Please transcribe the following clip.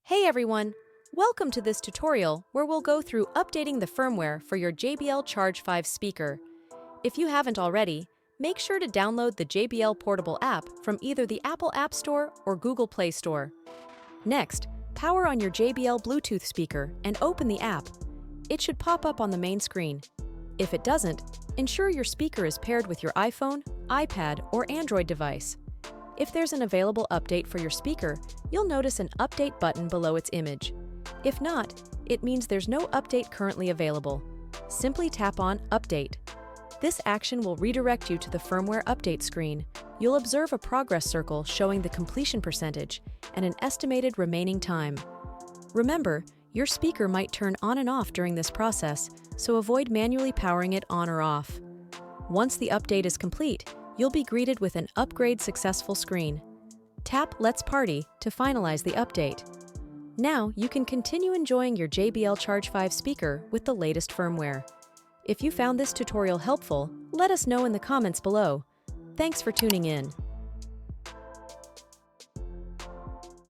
Hey everyone! Welcome to this tutorial where we'll go through updating the firmware for your JBL Charge 5 speaker. If you haven't already, make sure to download the JBL Portable app from either the Apple App Store or Google Play Store. Next, power on your JBL Bluetooth speaker and open the app. It should pop up on the main screen. If it doesn't, ensure your speaker is paired with your iPhone, iPad, or Android device. If there's an available update for your speaker, you'll notice an Update button below its image. If not, it means there's no update currently available. Simply tap on Update. This action will redirect you to the firmware update screen. You'll observe a progress circle showing the completion percentage and an estimated remaining time. Remember, your speaker might turn on and off during this process, so avoid manually powering it on or off. Once the update is complete, you'll be greeted with an Upgrade Successful screen. Tap Let's Party to finalize the update. Now you can continue enjoying your JBL Charge 5 speaker with the latest firmware. If you found this tutorial helpful, let us know in the comments below. Thanks for tuning in.